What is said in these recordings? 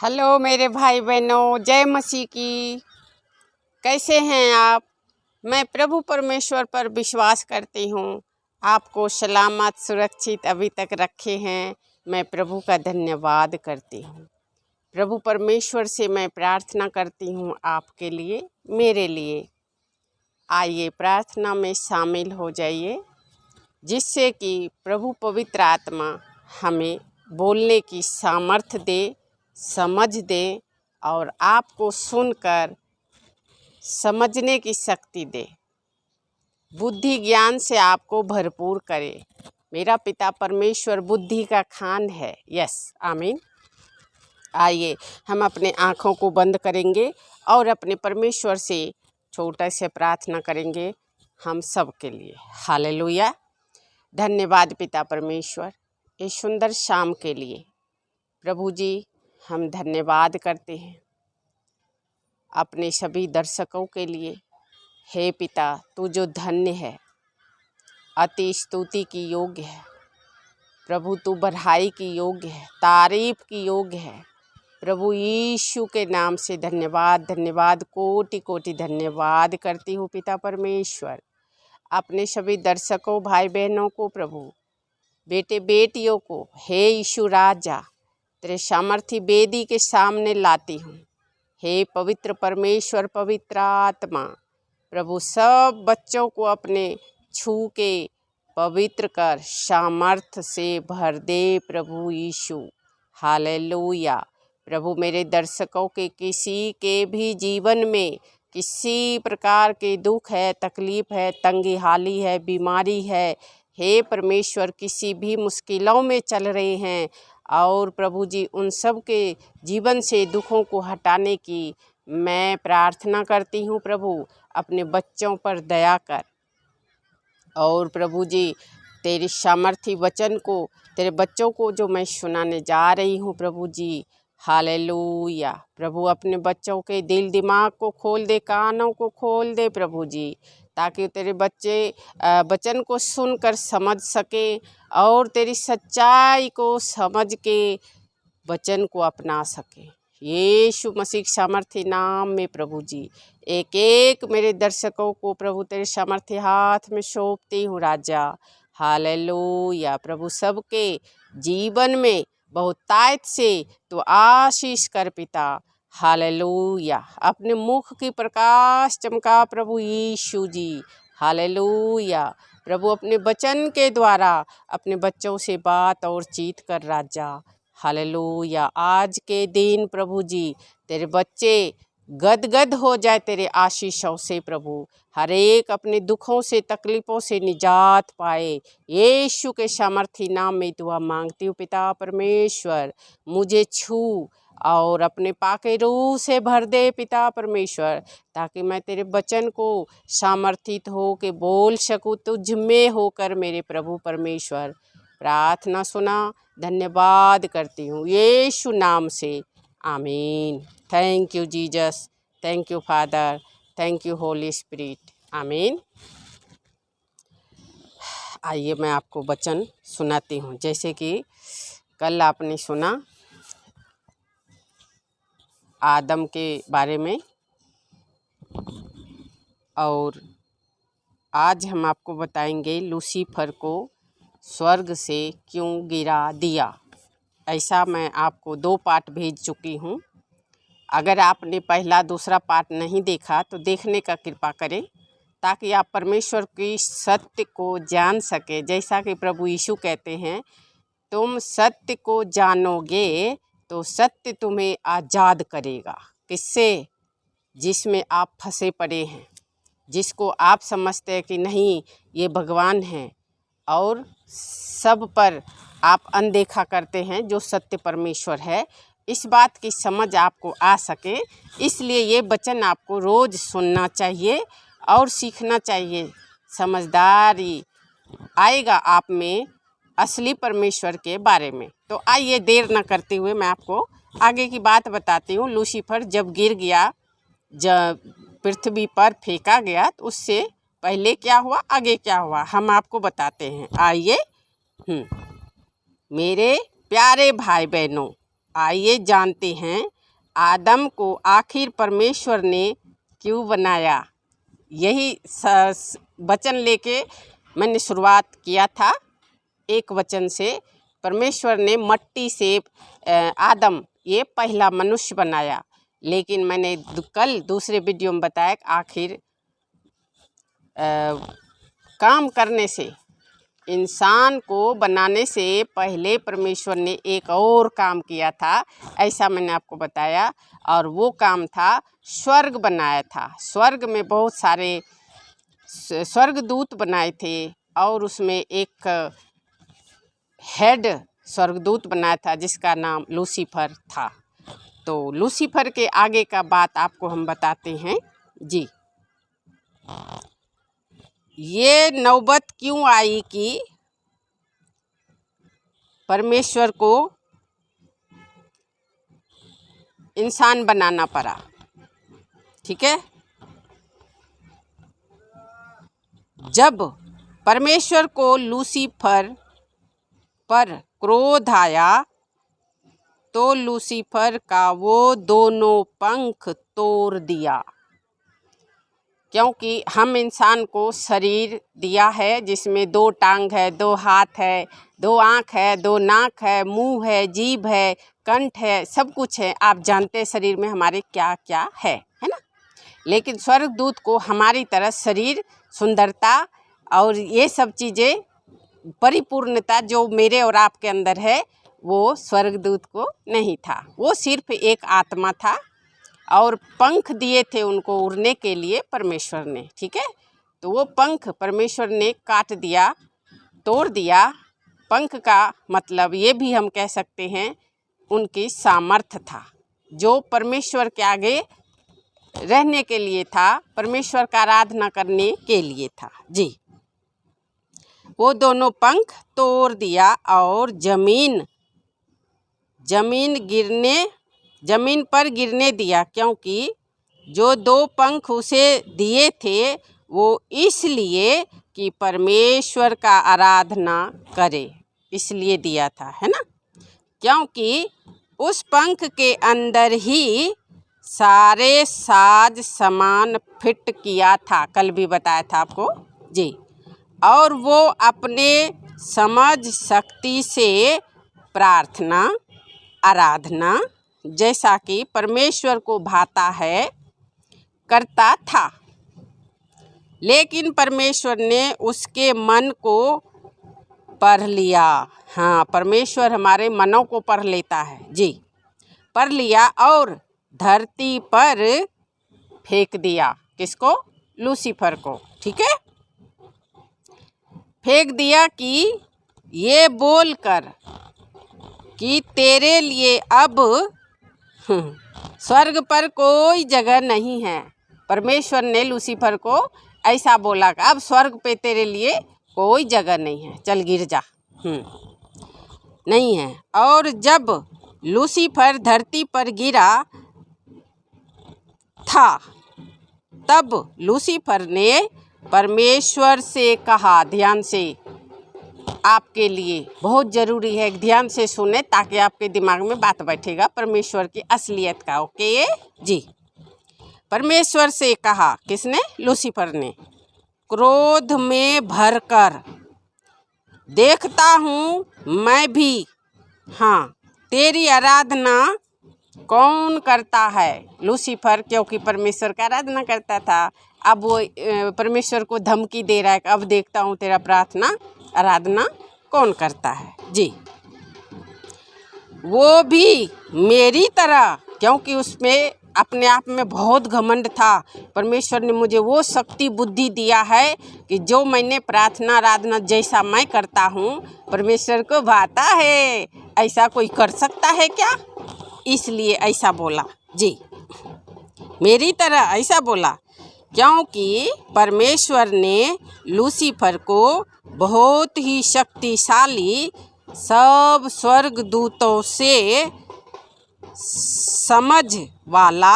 Hello मेरे भाई बहनों, जय मसीह की। कैसे हैं आप? मैं प्रभु परमेश्वर पर विश्वास करती हूँ। आपको सलामत सुरक्षित अभी तक रखे हैं। मैं प्रभु का धन्यवाद करती हूँ। प्रभु परमेश्वर से मैं प्रार्थना करती हूँ आपके लिए, मेरे लिए। आइए प्रार्थना में शामिल हो जाइए, जिससे कि प्रभु पवित्र आत्मा हमें बोलने की सामर्थ्य दे, समझ दे और आपको सुनकर समझने की शक्ति दे, बुद्धि ज्ञान से आपको भरपूर करे। मेरा पिता परमेश्वर बुद्धि का खान है। यस, आमीन। आइए हम अपने आँखों को बंद करेंगे और अपने परमेश्वर से छोटा से प्रार्थना करेंगे हम सब के लिए। हालेलुया। धन्यवाद पिता परमेश्वर, इस सुंदर शाम के लिए। प्रभु जी, हम धन्यवाद करते हैं अपने सभी दर्शकों के लिए। हे पिता, तू जो धन्य है, अति स्तुति की योग्य है। प्रभु तू बढ़ाई की योग्य है, तारीफ की योग्य है। प्रभु यीशु के नाम से धन्यवाद, धन्यवाद, कोटि कोटि धन्यवाद करती हूँ पिता परमेश्वर। अपने सभी दर्शकों, भाई बहनों को, प्रभु बेटे बेटियों को, हे यीशु राजा, तेरे सामर्थी वेदी के सामने लाती हूँ। हे पवित्र परमेश्वर, पवित्र आत्मा, प्रभु सब बच्चों को अपने छू के पवित्र कर सामर्थ्य से भर दे प्रभु यीशु। हालेलुया। प्रभु मेरे दर्शकों के किसी के भी जीवन में किसी प्रकार के दुख है, तकलीफ है, तंगी हाली है, बीमारी है, हे परमेश्वर किसी भी मुश्किलों में चल रहे हैं, और प्रभु जी उन सब के जीवन से दुखों को हटाने की मैं प्रार्थना करती हूँ। प्रभु अपने बच्चों पर दया कर, और प्रभु जी तेरी सामर्थी वचन को तेरे बच्चों को जो मैं सुनाने जा रही हूँ प्रभु जी, हालेलुया। प्रभु अपने बच्चों के दिल दिमाग को खोल दे, कानों को खोल दे प्रभु जी, ताकि तेरे बच्चे वचन को सुनकर समझ सके और तेरी सच्चाई को समझ के वचन को अपना सके। यीशु मसीह सामर्थ्य नाम में प्रभु जी एक एक मेरे दर्शकों को प्रभु तेरे सामर्थ्य हाथ में सौंपती हूँ राजा। हालेलुया। प्रभु सबके जीवन में बहुतायत से तो आशीष कर पिता। हालेलुया। अपने मुख की प्रकाश चमका प्रभु यीशु जी। हालेलुया। प्रभु अपने वचन के द्वारा अपने बच्चों से बात और चीत कर राजा। हालेलुया। आज के दिन प्रभु जी तेरे बच्चे गदगद हो जाए तेरे आशीषों से प्रभु, हर एक अपने दुखों से तकलीफ़ों से निजात पाए। यीशु के सामर्थी नाम में दुआ मांगती हूँ पिता परमेश्वर। मुझे छू और अपने पाके रूह से भर दे पिता परमेश्वर, ताकि मैं तेरे वचन को सामर्थित हो के बोल सकूँ तुझ में होकर मेरे प्रभु परमेश्वर। प्रार्थना सुना, धन्यवाद करती हूँ यीशु नाम से, आमीन। Thank you Jesus, thank you father, thank you Holi spirit, आमीन। आइए मैं आपको वचन सुनाती हूँ। जैसे कि कल आपने सुना आदम के बारे में, और आज हम आपको बताएंगे लूसीफर को स्वर्ग से क्यों गिरा दिया। ऐसा मैं आपको 2 पार्ट भेज चुकी हूँ। अगर आपने पहला दूसरा पार्ट नहीं देखा तो देखने का कृपा करें, ताकि आप परमेश्वर की सत्य को जान सके। जैसा कि प्रभु यीशु कहते हैं, तुम सत्य को जानोगे तो सत्य तुम्हें आज़ाद करेगा। किससे? जिसमें आप फंसे पड़े हैं, जिसको आप समझते हैं कि नहीं ये भगवान हैं, और सब पर आप अनदेखा करते हैं जो सत्य परमेश्वर है। इस बात की समझ आपको आ सके, इसलिए ये वचन आपको रोज़ सुनना चाहिए और सीखना चाहिए। समझदारी आएगा आप में असली परमेश्वर के बारे में। तो आइए देर न करते हुए मैं आपको आगे की बात बताती हूँ। लूसीफर जब गिर गया, जब पृथ्वी पर फेंका गया, तो उससे पहले क्या हुआ, आगे क्या हुआ, हम आपको बताते हैं। आइए। मेरे प्यारे भाई बहनों, आइए जानते हैं आदम को आखिर परमेश्वर ने क्यों बनाया। यही वचन लेके मैंने शुरुआत किया था। एक वचन से परमेश्वर ने मट्टी से आदम ये पहला मनुष्य बनाया, लेकिन मैंने कल दूसरे वीडियो में बताया कि आखिर काम करने से, इंसान को बनाने से पहले परमेश्वर ने एक और काम किया था, ऐसा मैंने आपको बताया। और वो काम था स्वर्ग बनाया था। स्वर्ग में बहुत सारे स्वर्गदूत बनाए थे और उसमें एक हेड स्वर्गदूत बनाया था जिसका नाम लूसीफर था। तो लूसीफर के आगे का बात आपको हम बताते हैं जी। ये नौबत क्यों आई कि परमेश्वर को इंसान बनाना पड़ा, ठीक है। जब परमेश्वर को लूसीफर पर क्रोध आया तो लूसीफर का वो दोनों पंख तोड़ दिया, क्योंकि हम इंसान को शरीर दिया है जिसमें 2 टांग है, 2 हाथ है, 2 आँख है, 2 नाक है, मुंह है, जीभ है, कंठ है, सब कुछ है। आप जानते हैं शरीर में हमारे क्या क्या है ना। लेकिन स्वर्गदूत को हमारी तरह शरीर, सुंदरता और ये सब चीज़ें, परिपूर्णता जो मेरे और आपके अंदर है, वो स्वर्गदूत को नहीं था। वो सिर्फ एक आत्मा था और पंख दिए थे उनको उड़ने के लिए परमेश्वर ने, ठीक है। तो वो पंख परमेश्वर ने काट दिया, तोड़ दिया। पंख का मतलब ये भी हम कह सकते हैं उनकी सामर्थ्य था, जो परमेश्वर के आगे रहने के लिए था, परमेश्वर का आराधना करने के लिए था जी। वो दोनों पंख तोड़ दिया और जमीन पर गिरने दिया, क्योंकि जो 2 पंख उसे दिए थे वो इसलिए कि परमेश्वर का आराधना करे, इसलिए दिया था, है ना। क्योंकि उस पंख के अंदर ही सारे साज सामान फिट किया था, कल भी बताया था आपको जी। और वो अपने समझ शक्ति से प्रार्थना, आराधना जैसा कि परमेश्वर को भाता है करता था। लेकिन परमेश्वर ने उसके मन को पढ़ लिया। हाँ, परमेश्वर हमारे मनों को पढ़ लेता है जी, पढ़ लिया और धरती पर फेंक दिया। किसको? लूसीफर को, ठीक है। फेंक दिया कि ये बोलकर कि तेरे लिए अब स्वर्ग पर कोई जगह नहीं है। परमेश्वर ने लूसीफर को ऐसा बोला कि अब स्वर्ग पे तेरे लिए कोई जगह नहीं है, चल गिर जा, नहीं है। और जब लूसीफर धरती पर गिरा था तब लूसीफर ने परमेश्वर से कहा, ध्यान से, आपके लिए बहुत ज़रूरी है, ध्यान से सुने ताकि आपके दिमाग में बात बैठेगा परमेश्वर की असलियत का, ओके जी। परमेश्वर से कहा, किसने? लूसीफर ने, क्रोध में भरकर, देखता हूँ मैं भी, हाँ, तेरी आराधना कौन करता है। लूसीफर क्योंकि परमेश्वर का आराधना करता था, अब वो परमेश्वर को धमकी दे रहा है कि अब देखता हूँ तेरा प्रार्थना आराधना कौन करता है जी। वो भी मेरी तरह, क्योंकि उसमें अपने आप में बहुत घमंड था। परमेश्वर ने मुझे वो शक्ति बुद्धि दिया है कि जो मैंने प्रार्थना आराधना जैसा मैं करता हूँ परमेश्वर को भाता है, ऐसा कोई कर सकता है क्या? इसलिए ऐसा बोला जी, मेरी तरह ऐसा बोला, क्योंकि परमेश्वर ने लूसीफर को बहुत ही शक्तिशाली सब स्वर्गदूतों से समझ वाला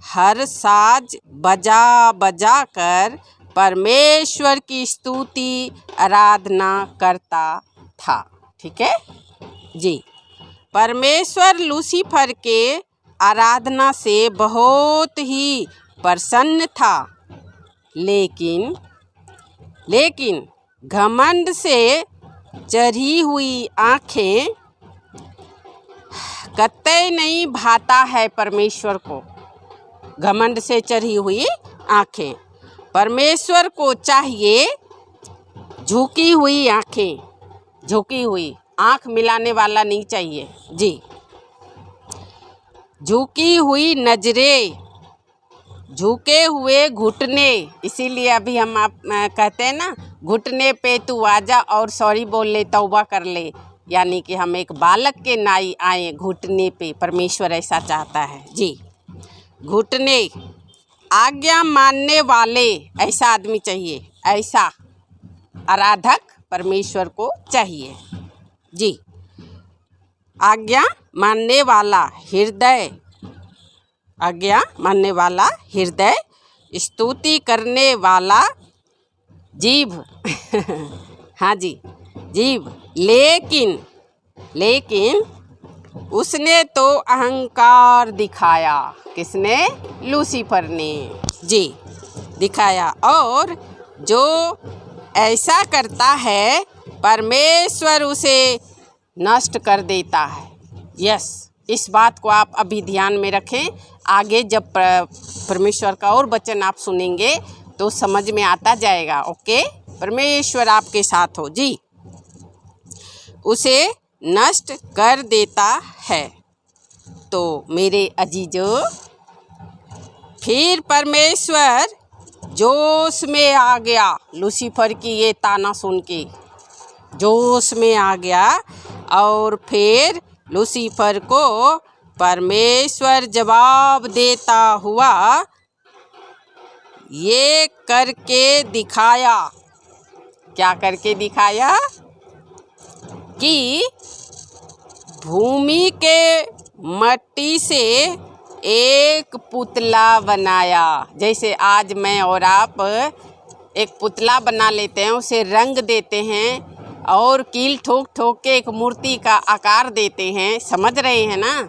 हर साज बजा बजा कर परमेश्वर की स्तुति आराधना करता था, ठीक है जी। परमेश्वर लूसीफर के आराधना से बहुत ही प्रसन्न था, लेकिन घमंड से चढ़ी हुई आँखें कतई नहीं भाता है परमेश्वर को। घमंड से चढ़ी हुई आँखें, परमेश्वर को चाहिए झुकी हुई आँखें, झुकी हुई आँख मिलाने वाला नहीं चाहिए जी, झुकी हुई नजरें, झुके हुए घुटने। इसीलिए अभी हम आप कहते हैं ना, घुटने पे तू आजा और सॉरी बोल ले, तौबा कर ले, यानी कि हम एक बालक के नाई आए घुटने पे। परमेश्वर ऐसा चाहता है जी, घुटने। आज्ञा मानने वाले, ऐसा आदमी चाहिए, ऐसा आराधक परमेश्वर को चाहिए जी। आज्ञा मानने वाला हृदय, आज्ञा मानने वाला हृदय, स्तुति करने वाला जीभ हाँ जी, जीभ। लेकिन उसने तो अहंकार दिखाया। किसने? लूसीफर ने जी, दिखाया। और जो ऐसा करता है परमेश्वर उसे नष्ट कर देता है। यस, इस बात को आप अभी ध्यान में रखें। आगे जब परमेश्वर का और वचन आप सुनेंगे तो समझ में आता जाएगा। ओके, परमेश्वर आपके साथ हो जी, उसे नष्ट कर देता है। तो मेरे अजीजों, फिर परमेश्वर जोश में आ गया। लूसीफर की ये ताना सुन के जोश में आ गया, और फिर लूसीफर को परमेश्वर जवाब देता हुआ ये करके दिखाया। क्या करके दिखाया? कि भूमि के मट्टी से एक पुतला बनाया। जैसे आज मैं और आप एक पुतला बना लेते हैं, उसे रंग देते हैं और कील ठोक ठोक के एक मूर्ति का आकार देते हैं। समझ रहे हैं ना?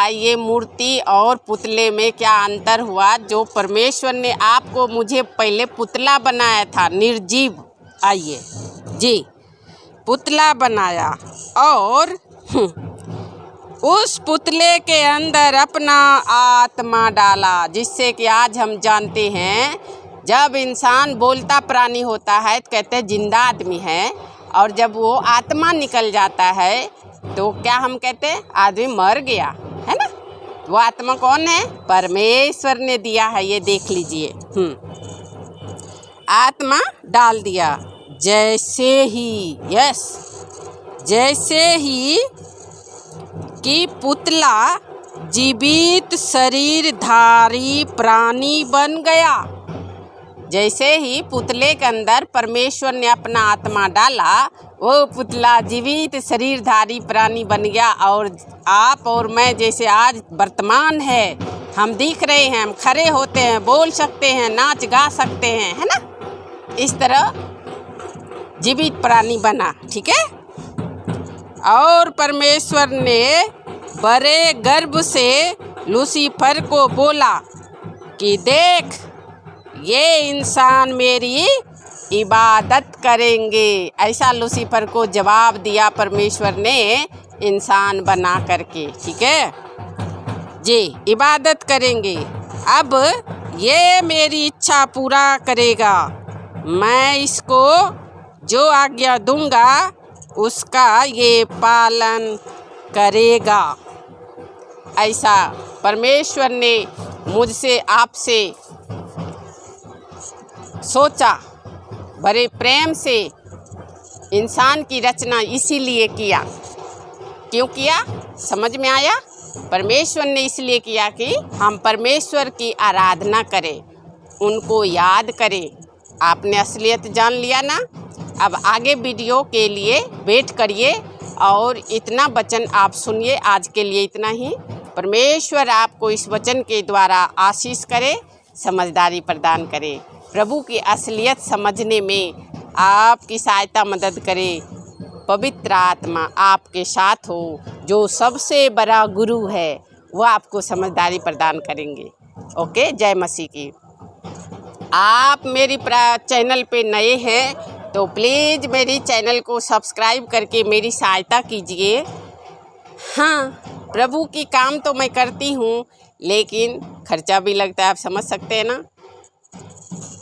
ये मूर्ति और पुतले में क्या अंतर हुआ? जो परमेश्वर ने आपको मुझे पहले पुतला बनाया था, निर्जीव, आइए जी, पुतला बनाया, और उस पुतले के अंदर अपना आत्मा डाला, जिससे कि आज हम जानते हैं जब इंसान बोलता प्राणी होता है तो कहते हैं जिंदा आदमी है, और जब वो आत्मा निकल जाता है तो क्या हम कहते हैं? आदमी मर गया, है ना? वो आत्मा कौन है? परमेश्वर ने दिया है। ये देख लीजिए, आत्मा डाल दिया। जैसे ही कि पुतला जीवित शरीरधारी प्राणी बन गया। जैसे ही पुतले के अंदर परमेश्वर ने अपना आत्मा डाला, वो पुतला जीवित शरीरधारी प्राणी बन गया। और आप और मैं जैसे आज वर्तमान है, हम दिख रहे हैं, हम खड़े होते हैं, बोल सकते हैं, नाच गा सकते हैं, है ना? इस तरह जीवित प्राणी बना, ठीक है। और परमेश्वर ने बड़े गर्व से लूसीफर को बोला कि देख, ये इंसान मेरी इबादत करेंगे। ऐसा लूसीफर को जवाब दिया परमेश्वर ने इंसान बना करके, ठीक है जी, इबादत करेंगे। अब ये मेरी इच्छा पूरा करेगा, मैं इसको जो आज्ञा दूंगा उसका ये पालन करेगा। ऐसा परमेश्वर ने मुझसे आपसे सोचा, बड़े प्रेम से इंसान की रचना इसीलिए किया। क्यों किया? समझ में आया? परमेश्वर ने इसलिए किया कि हम परमेश्वर की आराधना करें, उनको याद करें। आपने असलियत जान लिया ना? अब आगे वीडियो के लिए वेट करिए और इतना वचन आप सुनिए। आज के लिए इतना ही। परमेश्वर आपको इस वचन के द्वारा आशीष करे, समझदारी प्रदान करे, प्रभु की असलियत समझने में आपकी सहायता मदद करे। पवित्र आत्मा आपके साथ हो, जो सबसे बड़ा गुरु है, वो आपको समझदारी प्रदान करेंगे। ओके, जय मसीह की। आप मेरी चैनल पे नए हैं तो प्लीज़ मेरी चैनल को सब्सक्राइब करके मेरी सहायता कीजिए। हाँ, प्रभु की काम तो मैं करती हूँ, लेकिन खर्चा भी लगता है, आप समझ सकते हैं ना।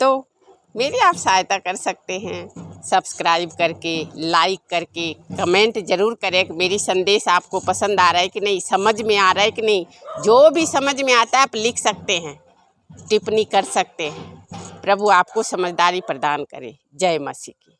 तो मेरी आप सहायता कर सकते हैं सब्सक्राइब करके, लाइक करके, कमेंट ज़रूर करें कि मेरी संदेश आपको पसंद आ रहा है कि नहीं, समझ में आ रहा है कि नहीं। जो भी समझ में आता है आप लिख सकते हैं, टिप्पणी कर सकते हैं। प्रभु आपको समझदारी प्रदान करे। जय मसीह की।